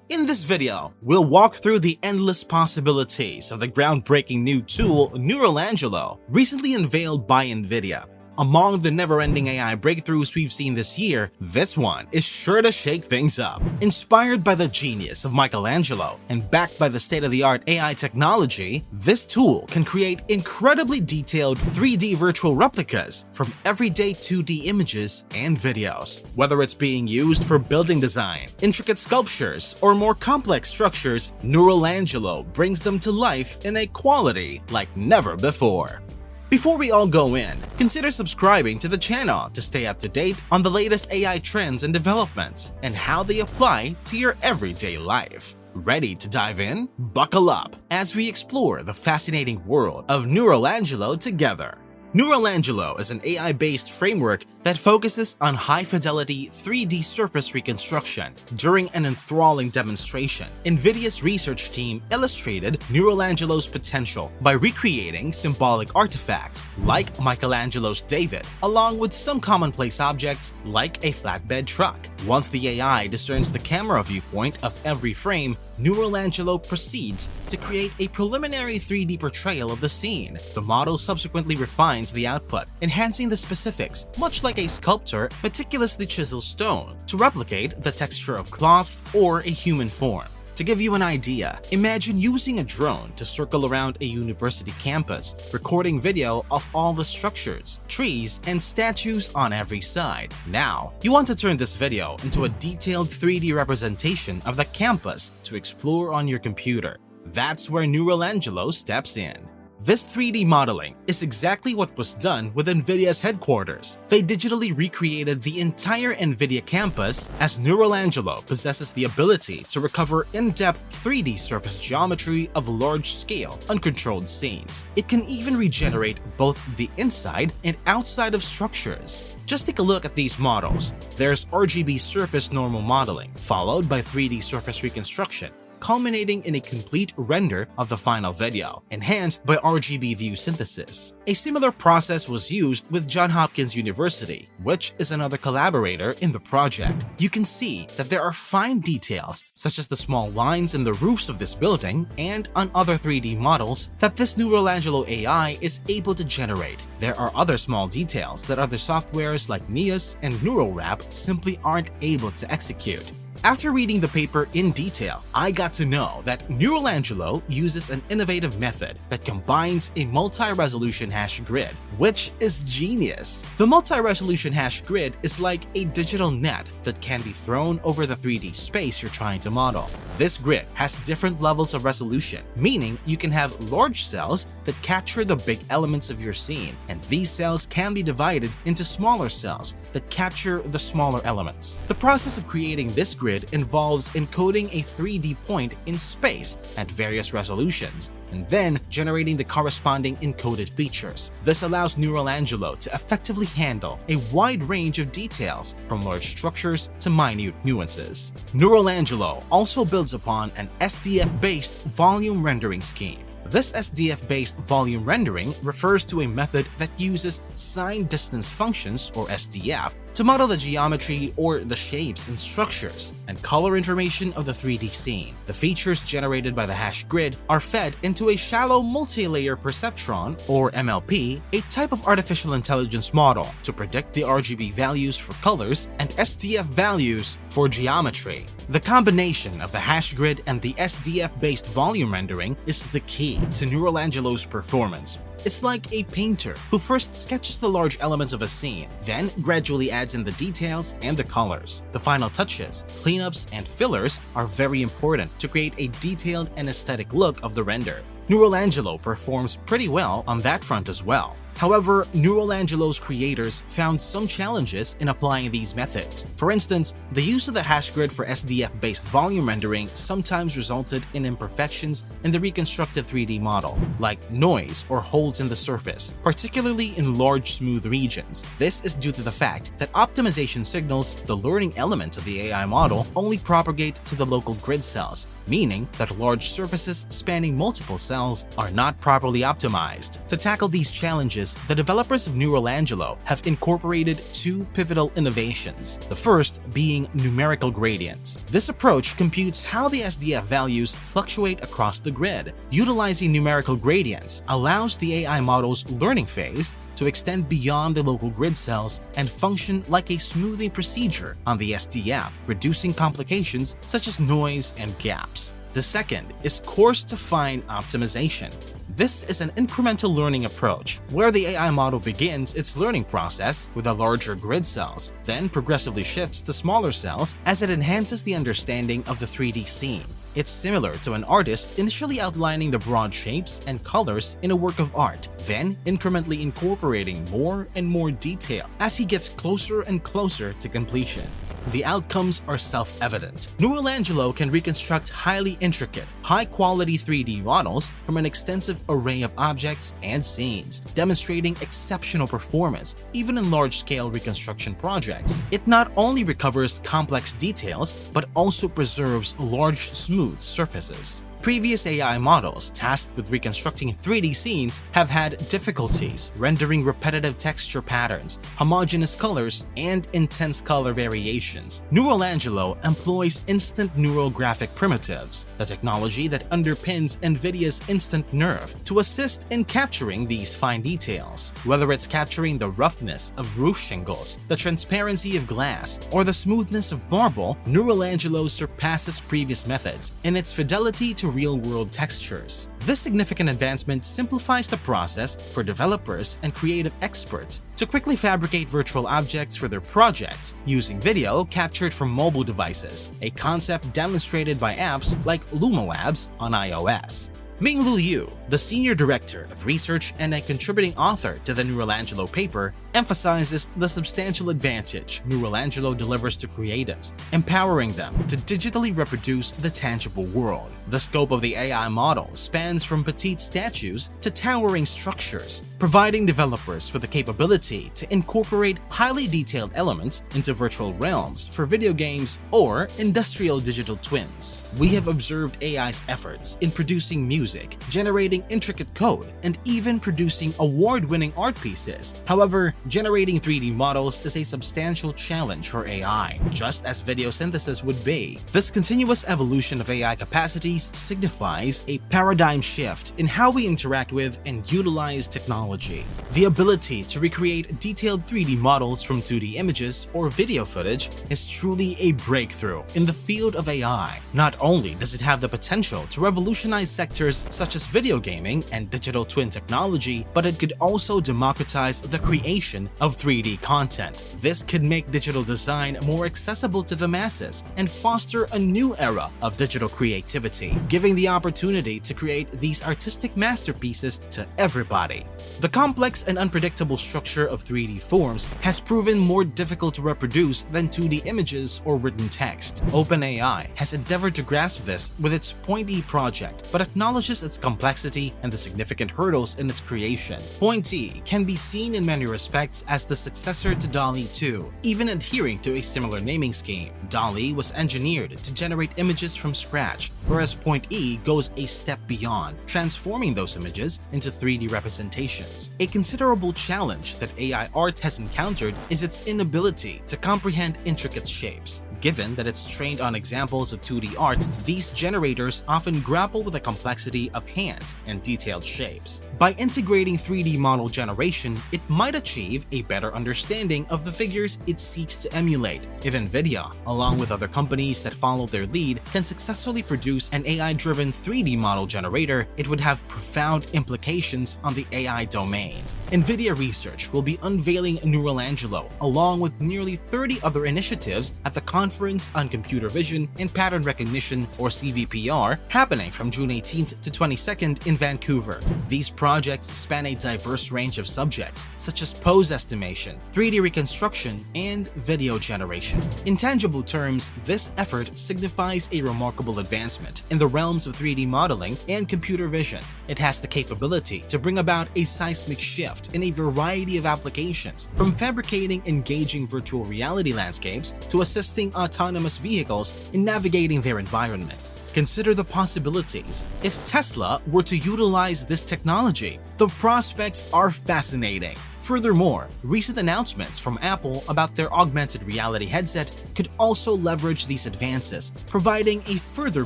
In this video, we'll walk through the endless possibilities of the groundbreaking new tool NEURALANGELO, recently unveiled by Nvidia. Among the never-ending AI breakthroughs we've seen this year, this one is sure to shake things up. Inspired by the genius of Michelangelo and backed by the state-of-the-art AI technology, this tool can create incredibly detailed 3D virtual replicas from everyday 2D images and videos. Whether it's being used for building design, intricate sculptures, or more complex structures, NEURALANGELO brings them to life in a quality like never before. Before we all go in, consider subscribing to the channel to stay up to date on the latest AI trends and developments and how they apply to your everyday life. Ready to dive in? Buckle up as we explore the fascinating world of NEURALANGELO together. NEURALANGELO is an AI-based framework that focuses on high-fidelity 3D surface reconstruction. During an enthralling demonstration, Nvidia's research team illustrated NEURALANGELO's potential by recreating symbolic artifacts like Michelangelo's David, along with some commonplace objects like a flatbed truck. Once the AI discerns the camera viewpoint of every frame, NEURALANGELO proceeds to create a preliminary 3D portrayal of the scene. The model subsequently refines the output, enhancing the specifics, much like a sculptor meticulously chisels stone, to replicate the texture of cloth or a human form. To give you an idea, imagine using a drone to circle around a university campus, recording video of all the structures, trees, and statues on every side. Now, you want to turn this video into a detailed 3D representation of the campus to explore on your computer. That's where NEURALANGELO steps in. This 3D modeling is exactly what was done with Nvidia's headquarters. They digitally recreated the entire Nvidia campus, as NEURALANGELO possesses the ability to recover in-depth 3D surface geometry of large-scale, uncontrolled scenes. It can even regenerate both the inside and outside of structures. Just take a look at these models. There's RGB surface normal modeling, followed by 3D surface reconstruction, culminating in a complete render of the final video, enhanced by RGB view synthesis. A similar process was used with Johns Hopkins University, which is another collaborator in the project. You can see that there are fine details, such as the small lines in the roofs of this building and on other 3D models that this NEURALANGELO AI is able to generate. There are other small details that other softwares like Neos and NeuralWrap simply aren't able to execute. After reading the paper in detail, I got to know that NEURALANGELO uses an innovative method that combines a multi-resolution hash grid, which is genius. The multi-resolution hash grid is like a digital net that can be thrown over the 3D space you're trying to model. This grid has different levels of resolution, meaning you can have large cells that capture the big elements of your scene, and these cells can be divided into smaller cells that capture the smaller elements. The process of creating this grid involves encoding a 3D point in space at various resolutions, and then generating the corresponding encoded features. This allows NEURALANGELO to effectively handle a wide range of details, from large structures to minute nuances. NEURALANGELO also builds upon an SDF-based volume rendering scheme. This SDF-based volume rendering refers to a method that uses sign distance functions, or SDF, to model the geometry or the shapes and structures and color information of the 3D scene. The features generated by the hash grid are fed into a shallow multi-layer perceptron, or MLP, a type of artificial intelligence model to predict the RGB values for colors and SDF values for geometry. The combination of the hash grid and the SDF-based volume rendering is the key to NEURALANGELO's performance. It's like a painter who first sketches the large elements of a scene, then gradually adds in the details and the colors. The final touches, cleanups, and fillers are very important to create a detailed and aesthetic look of the render. NEURALANGELO performs pretty well on that front as well. However, NEURALANGELO's creators found some challenges in applying these methods. For instance, the use of the hash grid for SDF-based volume rendering sometimes resulted in imperfections in the reconstructed 3D model, like noise or holes in the surface, particularly in large smooth regions. This is due to the fact that optimization signals, the learning element of the AI model, only propagate to the local grid cells, meaning that large surfaces spanning multiple cells cells are not properly optimized. To tackle these challenges, the developers of NEURALANGELO have incorporated two pivotal innovations, the first being numerical gradients. This approach computes how the SDF values fluctuate across the grid. Utilizing numerical gradients allows the AI model's learning phase to extend beyond the local grid cells and function like a smoothing procedure on the SDF, reducing complications such as noise and gaps. The second is coarse-to-fine optimization. This is an incremental learning approach where the AI model begins its learning process with the larger grid cells, then progressively shifts to smaller cells as it enhances the understanding of the 3D scene. It's similar to an artist initially outlining the broad shapes and colors in a work of art, then incrementally incorporating more and more detail as he gets closer and closer to completion. The outcomes are self-evident. NEURALANGELO can reconstruct highly intricate, high-quality 3D models from an extensive array of objects and scenes, demonstrating exceptional performance even in large-scale reconstruction projects. It not only recovers complex details, but also preserves large, smooth surfaces. Previous AI models tasked with reconstructing 3D scenes have had difficulties rendering repetitive texture patterns, homogeneous colors, and intense color variations. NEURALANGELO employs instant neural graphic primitives, the technology that underpins Nvidia's instant nerve, to assist in capturing these fine details. Whether it's capturing the roughness of roof shingles, the transparency of glass, or the smoothness of marble, NEURALANGELO surpasses previous methods in its fidelity to real-world textures. This significant advancement simplifies the process for developers and creative experts to quickly fabricate virtual objects for their projects using video captured from mobile devices, a concept demonstrated by apps like LumaLabs on iOS. Minglu Yu, the Senior Director of Research and a contributing author to the NEURALANGELO paper, emphasizes the substantial advantage NEURALANGELO delivers to creatives, empowering them to digitally reproduce the tangible world. The scope of the AI model spans from petite statues to towering structures, providing developers with the capability to incorporate highly detailed elements into virtual realms for video games or industrial digital twins. We have observed AI's efforts in producing music, generating intricate code, and even producing award-winning art pieces. However, generating 3D models is a substantial challenge for AI, just as video synthesis would be. This continuous evolution of AI capacities signifies a paradigm shift in how we interact with and utilize technology. The ability to recreate detailed 3D models from 2D images or video footage is truly a breakthrough in the field of AI. Not only does it have the potential to revolutionize sectors such as video gaming and digital twin technology, but it could also democratize the creation of 3D content. This could make digital design more accessible to the masses and foster a new era of digital creativity, giving the opportunity to create these artistic masterpieces to everybody. The complex and unpredictable structure of 3D forms has proven more difficult to reproduce than 2D images or written text. OpenAI has endeavored to grasp this with its Point E project, but acknowledges its complexity and the significant hurdles in its creation. Point E can be seen in many respects as the successor to DALL-E 2, even adhering to a similar naming scheme. DALL-E was engineered to generate images from scratch, whereas Point E goes a step beyond, transforming those images into 3D representations. A considerable challenge that AI art has encountered is its inability to comprehend intricate shapes. Given that it's trained on examples of 2D art, these generators often grapple with the complexity of hands and detailed shapes. By integrating 3D model generation, it might achieve a better understanding of the figures it seeks to emulate. If Nvidia, along with other companies that follow their lead, can successfully produce an AI-driven 3D model generator, it would have profound implications on the AI domain. Nvidia Research will be unveiling NEURALANGELO along with nearly 30 other initiatives at the Conference on Computer Vision and Pattern Recognition, or CVPR, happening from June 18th to 22nd in Vancouver. These projects span a diverse range of subjects such as pose estimation, 3D reconstruction, and video generation. In tangible terms, this effort signifies a remarkable advancement in the realms of 3D modeling and computer vision. It has the capability to bring about a seismic shift in a variety of applications, from fabricating engaging virtual reality landscapes to assisting autonomous vehicles in navigating their environment. Consider the possibilities. If Tesla were to utilize this technology, the prospects are fascinating. Furthermore, recent announcements from Apple about their augmented reality headset could also leverage these advances, providing a further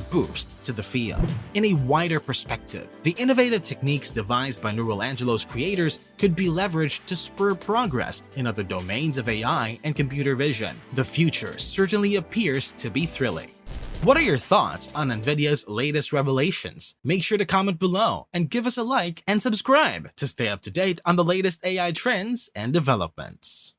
boost to the field. In a wider perspective, the innovative techniques devised by NEURALANGELO's creators could be leveraged to spur progress in other domains of AI and computer vision. The future certainly appears to be thrilling. What are your thoughts on Nvidia's latest revelations? Make sure to comment below and give us a like and subscribe to stay up to date on the latest AI trends and developments.